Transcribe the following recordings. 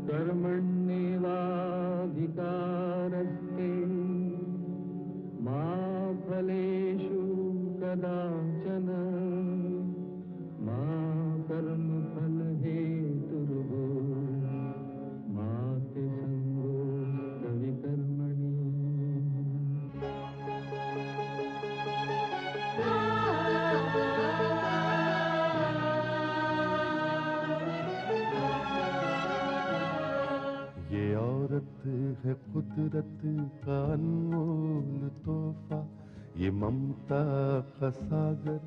कर्मण्येवाधिकारस्ते मा फलेषु कदाचन मा कर्मफलहेतुर्भो मा ते संगोऽस्त्वविकर्मणि। ये औरत है कुदरत का अनमोल तोहफा, ये ममता का सागर,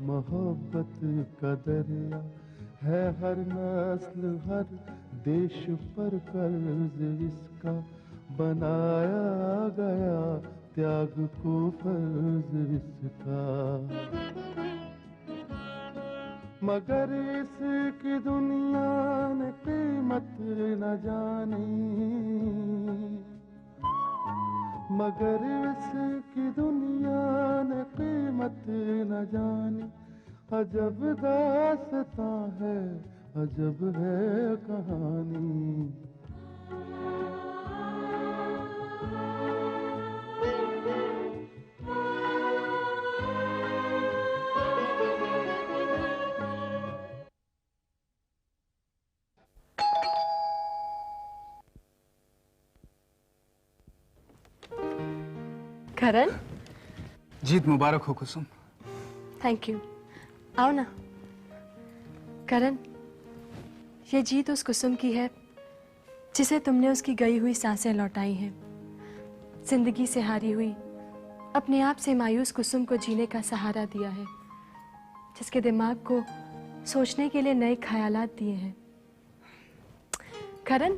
मोहब्बत का दरिया है। हर नस्ल हर देश पर कर्ज इसका बनाया गया, त्याग को फर्ज इसका। मगर इसकी दुनिया ने कीमत न जानी, मगर इसकी दुनिया ने कीमत न जानी। अजब दास्तां है, अजब है कहानी। करण, जीत मुबारक हो कुसुम। Thank you. आओ ना। करण, ये जीत उस कुसुम की है जिसे तुमने उसकी गई हुई सांसें लौटाई हैं। जिंदगी से हारी हुई, अपने आप से मायूस कुसुम को जीने का सहारा दिया है, जिसके दिमाग को सोचने के लिए नए ख्यालात दिए हैं। करण,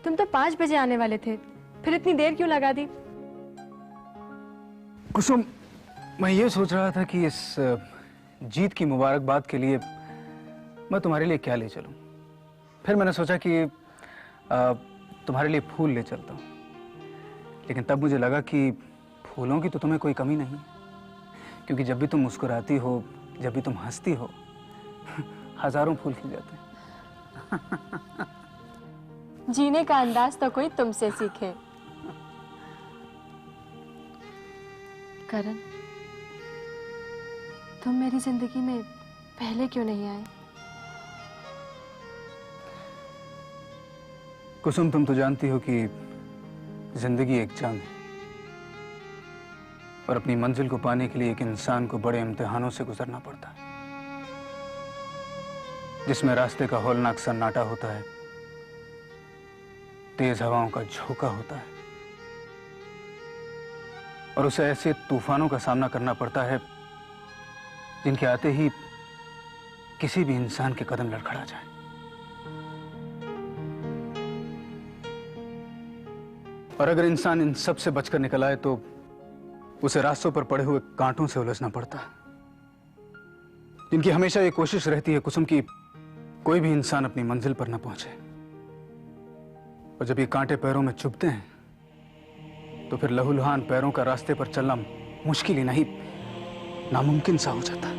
तुम तो 5 बजे आने वाले थे, फिर इतनी देर क्यों लगा दी? कुसुम, मैं ये सोच रहा था कि इस जीत की मुबारकबाद के लिए मैं तुम्हारे लिए क्या ले चलूं। फिर मैंने सोचा कि तुम्हारे लिए फूल ले चलता हूं, लेकिन तब मुझे लगा कि फूलों की तो तुम्हें कोई कमी नहीं, क्योंकि जब भी तुम मुस्कुराती हो, जब भी तुम हंसती हो, हजारों फूल खिल जाते हैं। जीने का अंदाज तो कोई तुमसे सीखे। करण, तुम मेरी जिंदगी में पहले क्यों नहीं आए? कुसुम, तुम तो जानती हो कि जिंदगी एक जंग है और अपनी मंजिल को पाने के लिए एक इंसान को बड़े इम्तिहानों से गुजरना पड़ता है, जिसमें रास्ते का हौलनाक सन्नाटा होता है, तेज हवाओं का झोंका होता है और उसे ऐसे तूफानों का सामना करना पड़ता है जिनके आते ही किसी भी इंसान के कदम लड़खड़ा जाए। और अगर इंसान इन सब से बचकर निकल आए तो उसे रास्तों पर पड़े हुए कांटों से उलझना पड़ता है, जिनकी हमेशा ये कोशिश रहती है कुसुम की कोई भी इंसान अपनी मंजिल पर न पहुंचे। और जब ये कांटे पैरों में चुभते हैं तो फिर लहूलुहान पैरों का रास्ते पर चलना मुश्किल ही नहीं, नामुमकिन सा हो जाता है।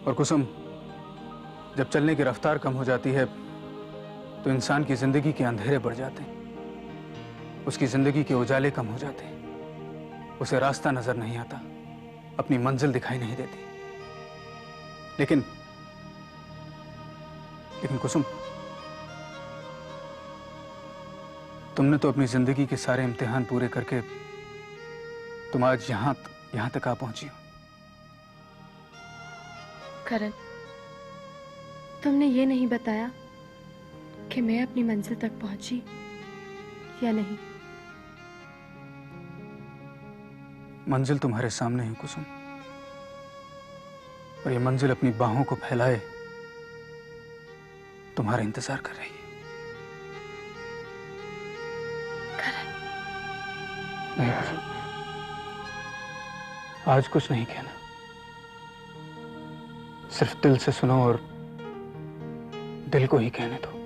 और कुसुम, जब चलने की रफ्तार कम हो जाती है तो इंसान की जिंदगी के अंधेरे बढ़ जाते हैं, उसकी जिंदगी के उजाले कम हो जाते हैं, उसे रास्ता नजर नहीं आता, अपनी मंजिल दिखाई नहीं देती। लेकिन कुसुम, तुमने तो अपनी जिंदगी के सारे इम्तिहान पूरे करके तुम आज यहां तक आ पहुंची हो। करण, तुमने ये नहीं बताया कि मैं अपनी मंजिल तक पहुंची या नहीं। मंजिल तुम्हारे सामने है कुसुम, और ये मंजिल अपनी बाहों को फैलाए तुम्हारा इंतजार कर रही है। नहीं कुसुम, आज कुछ नहीं कहना, सिर्फ दिल से सुनो और दिल को ही कहने दो।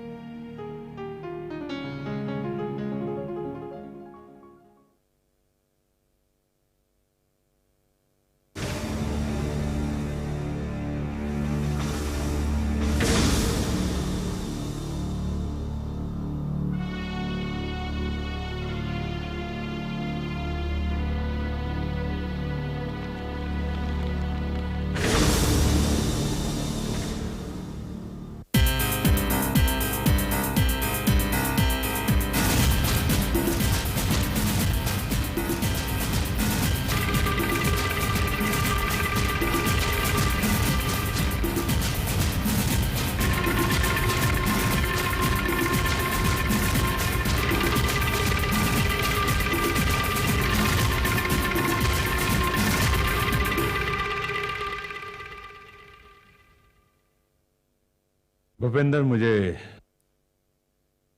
भूपेंद्र, मुझे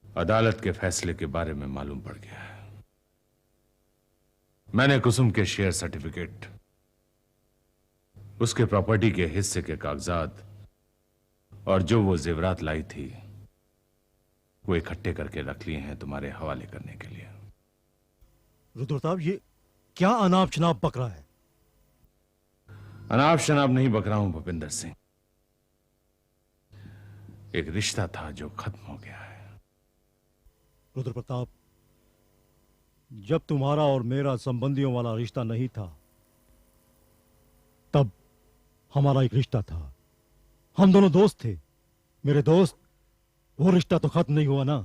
अदालत के फैसले के बारे में मालूम पड़ गया है। मैंने कुसुम के शेयर सर्टिफिकेट, उसके प्रॉपर्टी के हिस्से के कागजात और जो वो जेवरात लाई थी वो इकट्ठे करके रख लिए हैं तुम्हारे हवाले करने के लिए। रुद्र प्रताप, ये क्या अनाप शनाप बक रहा है? अनाप शनाप नहीं बक रहा हूं भूपेंद्र सिंह। एक रिश्ता था जो खत्म हो गया है। रुद्र प्रताप, जब तुम्हारा और मेरा संबंधियों वाला रिश्ता नहीं था तब हमारा एक रिश्ता था। हम दोनों दोस्त थे। मेरे दोस्त, वो रिश्ता तो खत्म नहीं हुआ ना।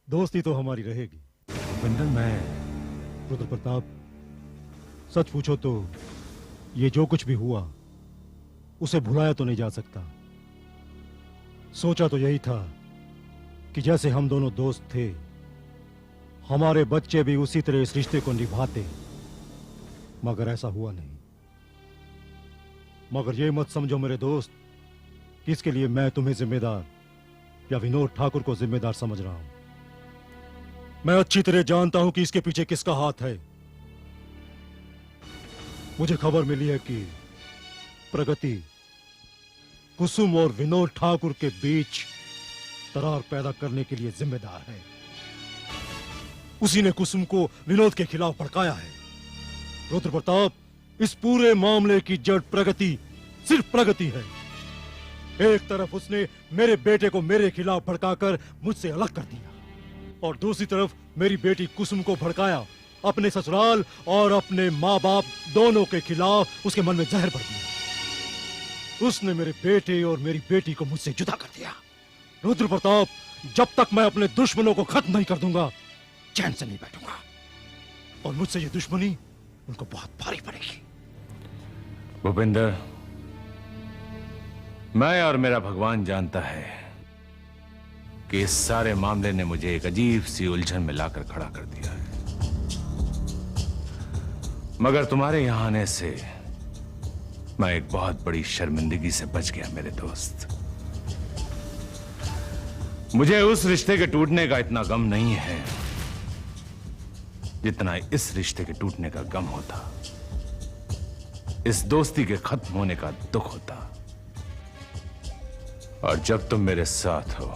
दोस्ती तो हमारी रहेगी। भूपेंद्र, मैं रुद्र प्रताप, सच पूछो तो ये जो कुछ भी हुआ उसे भुलाया तो नहीं जा सकता। सोचा तो यही था कि जैसे हम दोनों दोस्त थे, हमारे बच्चे भी उसी तरह इस रिश्ते को निभाते, मगर ऐसा हुआ नहीं। मगर ये मत समझो मेरे दोस्त कि इसके लिए मैं तुम्हें जिम्मेदार या विनोद ठाकुर को जिम्मेदार समझ रहा हूं। मैं अच्छी तरह जानता हूं कि इसके पीछे किसका हाथ है। मुझे खबर मिली है कि प्रगति कुसुम और विनोद ठाकुर के बीच दरार पैदा करने के लिए जिम्मेदार है। उसी ने कुसुम को विनोद के खिलाफ भड़काया है। रुद्र प्रताप, इस पूरे मामले की जड़ प्रगति, सिर्फ प्रगति है। एक तरफ उसने मेरे बेटे को मेरे खिलाफ भड़काकर मुझसे अलग कर दिया और दूसरी तरफ मेरी बेटी कुसुम को भड़काया, अपने ससुराल और अपने माँ बाप दोनों के खिलाफ उसके मन में जहर भर दिया। उसने मेरे बेटे और मेरी बेटी को मुझसे जुदा कर दिया। रुद्र प्रताप, जब तक मैं अपने दुश्मनों को खत्म नहीं कर दूंगा, चैन से नहीं बैठूंगा। और मुझसे ये दुश्मनी उनको बहुत भारी पड़ेगी। भूपेंद्र, मैं और मेरा भगवान जानता है कि इस सारे मामले ने मुझे एक अजीब सी उलझन में लाकर खड़ा कर दिया है। मगर तुम्हारे यहां आने से मैं एक बहुत बड़ी शर्मिंदगी से बच गया मेरे दोस्त। मुझे उस रिश्ते के टूटने का इतना गम नहीं है जितना इस रिश्ते के टूटने का गम होता, इस दोस्ती के खत्म होने का दुख होता। और जब तुम मेरे साथ हो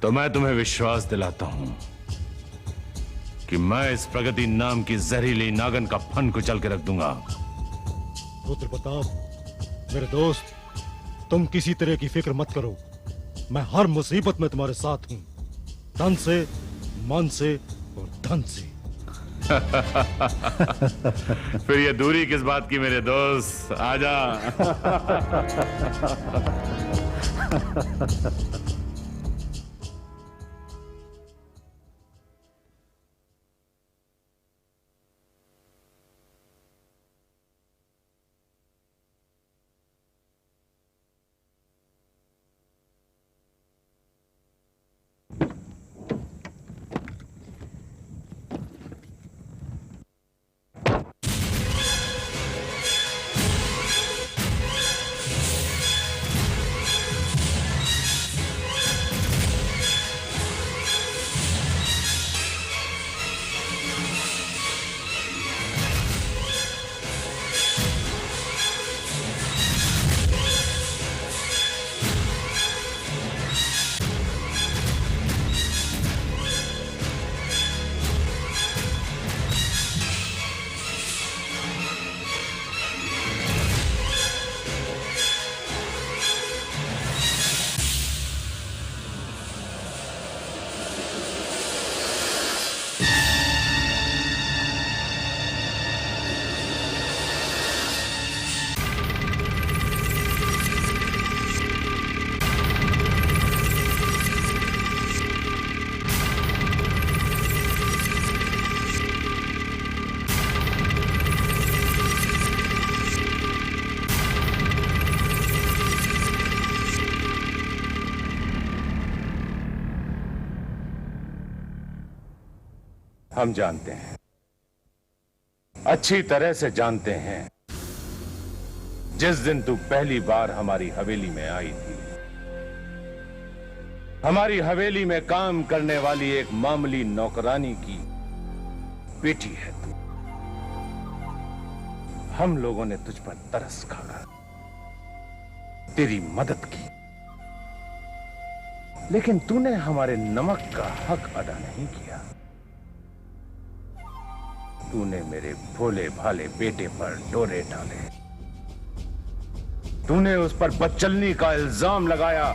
तो मैं तुम्हें विश्वास दिलाता हूं कि मैं इस प्रगति नाम की जहरीली नागन का फन कुचल के रख दूंगा। रुद्र प्रताप, मेरे दोस्त, तुम किसी तरह की फिक्र मत करो। मैं हर मुसीबत में तुम्हारे साथ हूं, तन से, मन से और धन से। फिर ये दूरी किस बात की मेरे दोस्त, आजा। हम जानते हैं, अच्छी तरह से जानते हैं जिस दिन तू पहली बार हमारी हवेली में आई थी, हमारी हवेली में काम करने वाली एक मामूली नौकरानी की बेटी है तू। हम लोगों ने तुझ पर तरस खाकर तेरी मदद की, लेकिन तूने हमारे नमक का हक अदा नहीं किया। तूने मेरे भोले भाले बेटे पर डोरे डाले, तूने उस पर बदचलनी का इल्जाम लगाया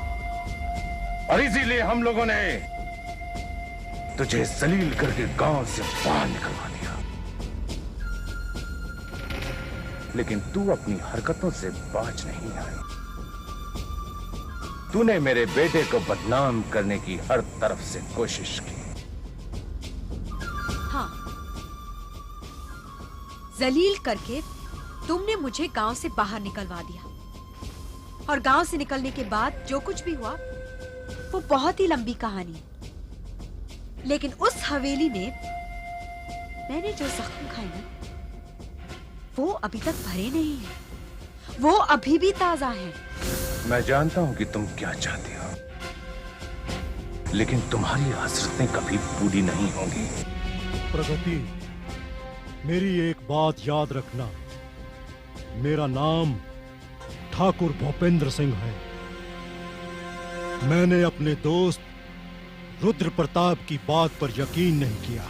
और इसीलिए हम लोगों ने तुझे जलील करके गांव से बाहर निकलवा दिया। लेकिन तू अपनी हरकतों से बाज नहीं आई। तूने मेरे बेटे को बदनाम करने की हर तरफ से कोशिश की। हाँ, जलील करके तुमने मुझे गांव से बाहर निकलवा दिया, और गांव से निकलने के बाद जो कुछ भी हुआ वो बहुत ही लंबी कहानी है। लेकिन उस हवेली में मैंने जो जख्म खाए ना, वो अभी तक भरे नहीं है, वो अभी भी ताजा है। मैं जानता हूं कि तुम क्या चाहती हो, लेकिन तुम्हारी हसरतें कभी पूरी नहीं होंगी। प्रगति, मेरी एक बात याद रखना, मेरा नाम ठाकुर भूपेंद्र सिंह है। मैंने अपने दोस्त रुद्र प्रताप की बात पर यकीन नहीं किया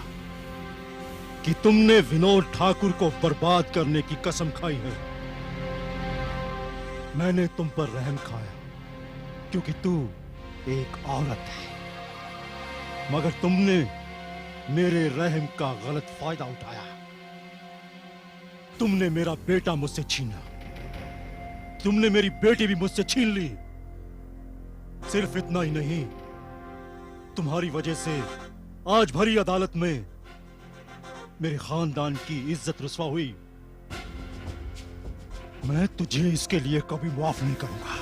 कि तुमने विनोद ठाकुर को बर्बाद करने की कसम खाई है। मैंने तुम पर रहम खाया क्योंकि तू एक औरत है, मगर तुमने मेरे रहम का गलत फायदा उठाया। तुमने मेरा बेटा मुझसे छीना, तुमने मेरी बेटी भी मुझसे छीन ली। सिर्फ इतना ही नहीं, तुम्हारी वजह से आज भरी अदालत में मेरे खानदान की इज्जत रुस्वा हुई। मैं तुझे इसके लिए कभी माफ नहीं करूंगा।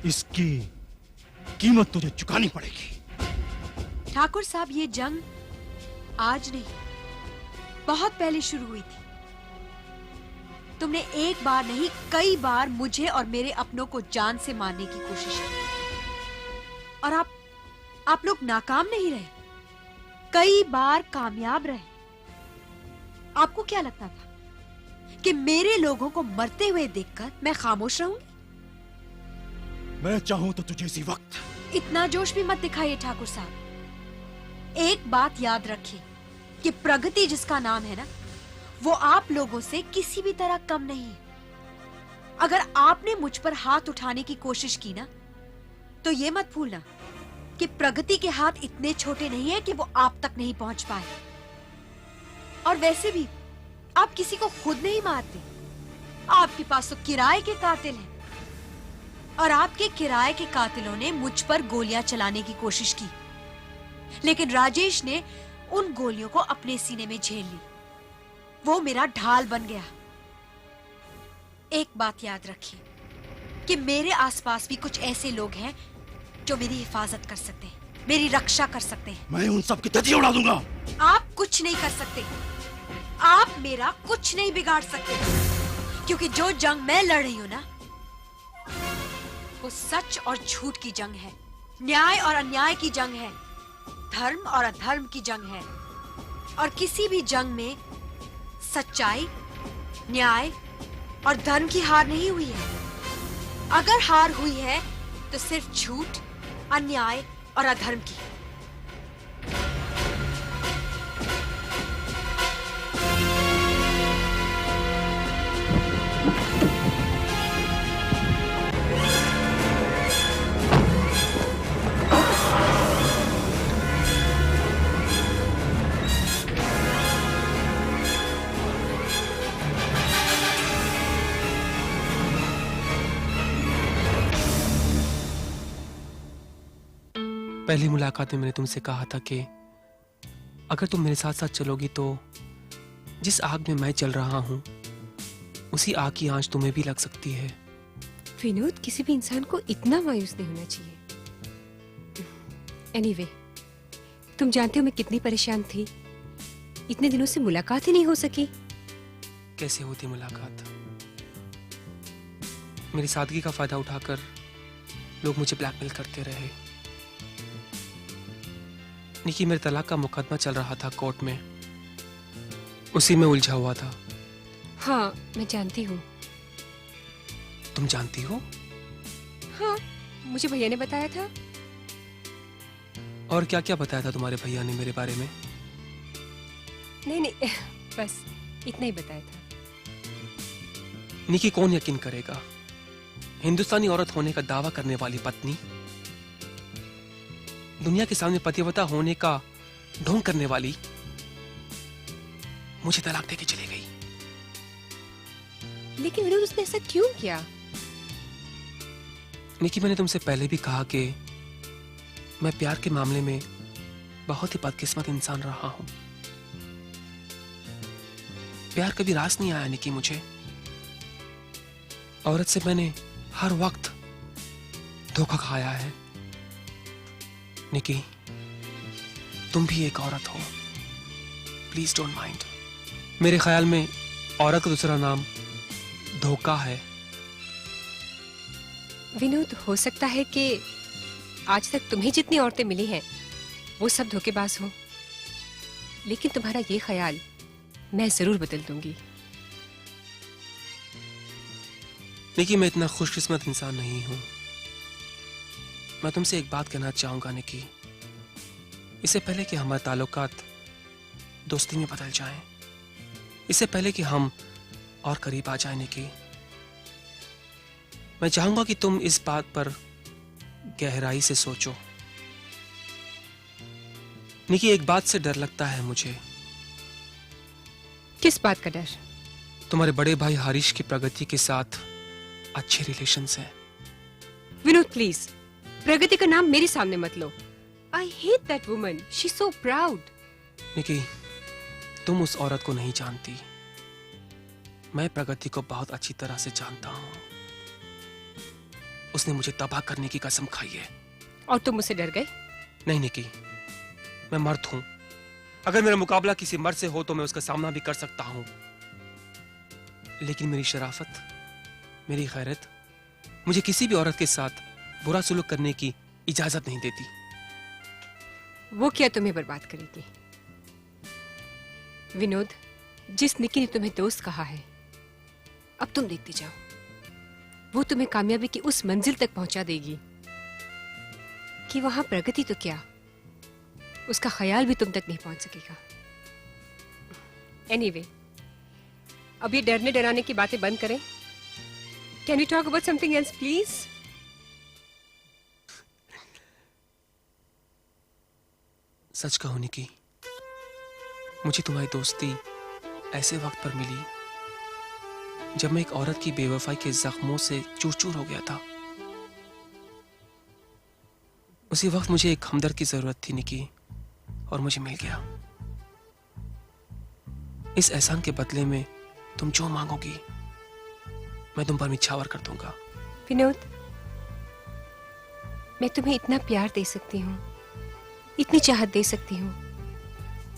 इसकी कीमत तुझे चुकानी पड़ेगी। ठाकुर साहब, ये जंग आज नहीं, बहुत पहले शुरू हुई थी। तुमने एक बार नहीं, कई बार मुझे और मेरे अपनों को जान से मारने की कोशिश की, और आप लोग नाकाम नहीं रहे, कई बार कामयाब रहे। आपको क्या लगता था कि मेरे लोगों को मरते हुए देखकर मैं खामोश रहूंगी? मैं चाहूं तो तुझे इसी वक्त। इतना जोश भी मत दिखाइए ठाकुर साहब। एक बात याद रखिए कि प्रगति जिसका नाम है ना, वो आप लोगों से किसी भी तरह कम नहीं है। अगर आपने मुझ पर हाथ उठाने की कोशिश की ना, तो ये मत भूलना कि प्रगति के हाथ इतने छोटे नहीं है कि वो आप तक नहीं पहुंच पाए। और वैसे भी आप किसी को खुद नहीं मारते, आपके पास तो किराए के कातिल हैं, और आपके किराए के कातिलों ने मुझ पर गोलियां चलाने की कोशिश की, लेकिन राजेश ने उन गोलियों को अपने सीने में झेल ली। वो मेरा ढाल बन गया। एक बात याद रखिए कि मेरे आसपास भी कुछ ऐसे लोग हैं जो मेरी हिफाजत कर सकते हैं, मेरी रक्षा कर सकते हैं। मैं उन सब की धज्जियां उड़ा दूंगा। आप कुछ नहीं कर सकते, आप मेरा कुछ नहीं बिगाड़ सकते, क्योंकि जो जंग मैं लड़ रही हूं ना, वो सच और झूठ की जंग है, न्याय और अन्याय की जंग है, धर्म और अधर्म की जंग है। और किसी भी जंग में सच्चाई, न्याय और धर्म की हार नहीं हुई है। अगर हार हुई है तो सिर्फ झूठ, अन्याय और अधर्म की। पहली मुलाकात में मैंने तुमसे कहा था कि अगर तुम मेरे साथ साथ चलोगी तो जिस आग में मैं चल रहा हूं, उसी आग की आंच तुम्हें भी लग सकती है। विनोद, किसी भी इंसान को इतना मायूस नहीं होना चाहिए। एनीवे, तुम जानते हो मैं कितनी परेशान थी, इतने दिनों से मुलाकात ही नहीं हो सकी। कैसे होती मुलाकात? मेरी सादगी का फायदा उठाकर लोग मुझे ब्लैकमेल करते रहे। निकी, मेरे तलाक का मुकदमा चल रहा था कोर्ट में, उसी में उलझा हुआ था। हाँ, मैं जानती हूँ। तुम जानती हो? हाँ, मुझे भैया ने बताया था। और क्या क्या बताया था तुम्हारे भैया ने मेरे बारे में? नहीं, बस इतना ही बताया था। निकी, कौन यकीन करेगा? हिंदुस्तानी औरत होने का दावा करने वाली पत्नी, दुनिया के सामने पतिव्रता होने का ढोंग करने वाली, मुझे तलाक देके चली गई। लेकिन विनोद, उसने ऐसा क्यों किया? निकी, मैंने तुमसे पहले भी कहा कि मैं प्यार के मामले में बहुत ही बदकिस्मत इंसान रहा हूं। प्यार कभी रास नहीं आया निकी मुझे। औरत से मैंने हर वक्त धोखा खाया है। निकी, तुम भी एक औरत हो, प्लीज डोंट माइंड। मेरे ख्याल में औरत का दूसरा नाम धोखा है। विनोद, हो सकता है कि आज तक तुम्हें जितनी औरतें मिली हैं वो सब धोखेबाज हो, लेकिन तुम्हारा ये ख्याल मैं जरूर बदल दूंगी। निकी, मैं इतना खुशकिस्मत इंसान नहीं हूं। मैं तुमसे एक बात कहना चाहूंगा निकी, इससे पहले कि हमारे ताल्लुकात दोस्ती में बदल जाएं, इससे पहले कि हम और करीब आ जाएं निकी, मैं चाहूंगा कि तुम इस बात पर गहराई से सोचो। निकी, एक बात से डर लगता है मुझे। किस बात का डर? तुम्हारे बड़े भाई हारिश की प्रगति के साथ अच्छे रिलेशंस हैं। विनोद, प्लीज प्रगति का नाम मेरे सामने मत लो। I hate that woman, she is so proud. Nikki, तुम उस औरत को नहीं जानती। मैं प्रगति को बहुत अच्छी तरह से जानता हूं। उसने मुझे तबाह करने की कसम खाई है। और तुम मुझसे डर गए? नहीं निकी, मैं मर्द हूं। अगर मेरा मुकाबला किसी मर्द से हो तो मैं उसका सामना भी कर सकता हूं, लेकिन मेरी शराफत, मेरी गैरत मुझे किसी भी औरत के साथ बुरा सलूक करने की इजाजत नहीं देती। वो क्या तुम्हें बर्बाद करेगी? विनोद, जिस निकी ने तुम्हें दोस्त कहा है, अब तुम देखते जाओ, वो तुम्हें कामयाबी की उस मंजिल तक पहुंचा देगी कि वहां प्रगति तो क्या, उसका ख्याल भी तुम तक नहीं पहुंच सकेगा। एनीवे, अब ये डरने डराने की बातें बंद करें। Can you talk about something else please? सच कहूं निकी, मुझे तुम्हारी दोस्ती ऐसे वक्त पर मिली जब मैं एक औरत की बेवफाई के जख्मों से चूर चूर हो गया था। उसी वक्त मुझे एक हमदर्द की जरूरत थी निकी, और मुझे मिल गया। इस एहसान के बदले में तुम जो मांगोगी मैं तुम पर निछावर कर दूंगा। विनोद, मैं तुम्हें इतना प्यार दे सकती हूँ, इतनी चाहत दे सकती हूँ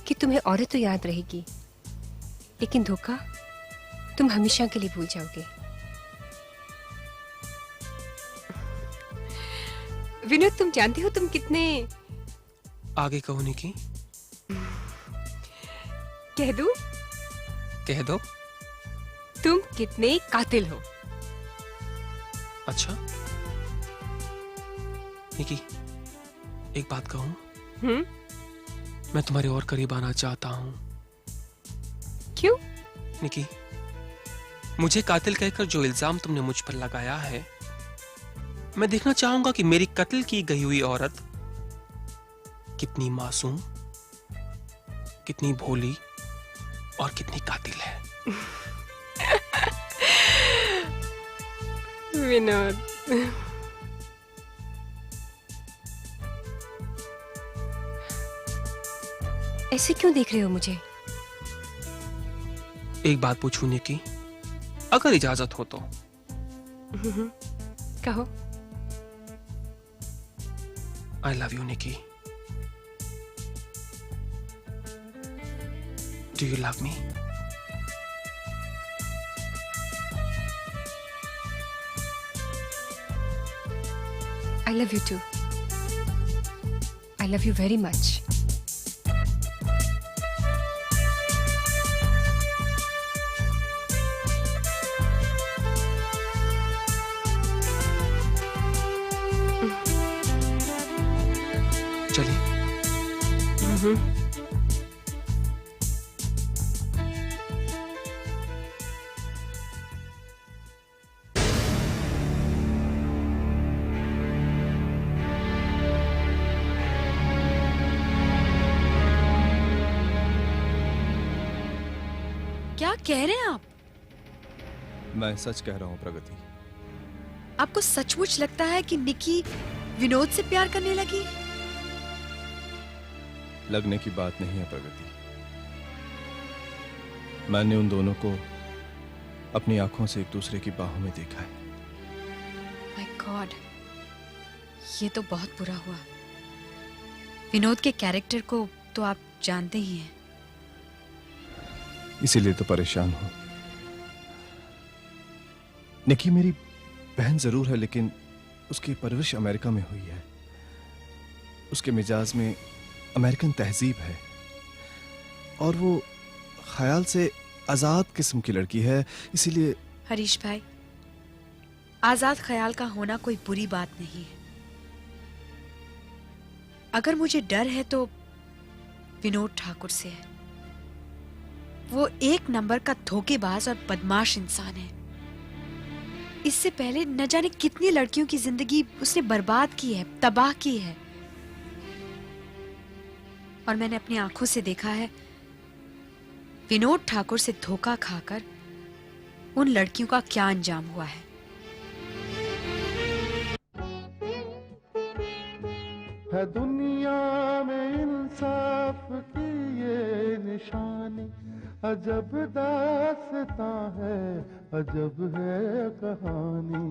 कि तुम्हें औरत तो याद रहेगी, लेकिन धोखा तुम हमेशा के लिए भूल जाओगे। विनोद, तुम जानते हो तुम कितने... आगे कहो निकी। कह दूं? कह दो। तुम कितने कातिल हो। अच्छा निकी, एक बात कहूं? मैं तुम्हारे और करीब आना चाहता हूं। क्यों? निकी, मुझे कातिल कहकर जो इल्जाम तुमने मुझ पर लगाया है, मैं देखना चाहूंगा कि मेरी कत्ल की गई हुई औरत कितनी मासूम, कितनी भोली और कितनी कातिल है। विनोद, ऐसे क्यों देख रहे हो मुझे? एक बात पूछूं निकी, अगर इजाजत हो तो? कहो। I love you Nikki. Do you love me? I love you too. I love you very much. चलिए। क्या कह रहे हैं आप? मैं सच कह रहा हूँ प्रगति। आपको सचमुच लगता है कि निकी विनोद से प्यार करने लगी? लगने की बात नहीं है प्रगति। मैंने उन दोनों को अपनी आंखों से एक दूसरे की बाहों में देखा है। माय गॉड, ये तो बहुत बुरा हुआ। विनोद के कैरेक्टर को तो आप जानते ही हैं। इसीलिए तो परेशान हूं। निकी मेरी बहन जरूर है, लेकिन उसकी परवरिश अमेरिका में हुई है। उसके मिजाज में अमेरिकन तहजीब है और वो ख्याल से आजाद किस्म की लड़की है। इसीलिए हरीश भाई, आजाद ख्याल का होना कोई बुरी बात नहीं है। अगर मुझे डर है तो विनोद ठाकुर से है। वो एक नंबर का धोखेबाज और बदमाश इंसान है। इससे पहले न जाने कितनी लड़कियों की जिंदगी उसने बर्बाद की है, तबाह की है। और मैंने अपनी आंखों से देखा है विनोद ठाकुर से धोखा खाकर उन लड़कियों का क्या अंजाम हुआ है। दुनिया में इंसाफ की ये निशानी, अजब दास्तां है, अजब है कहानी।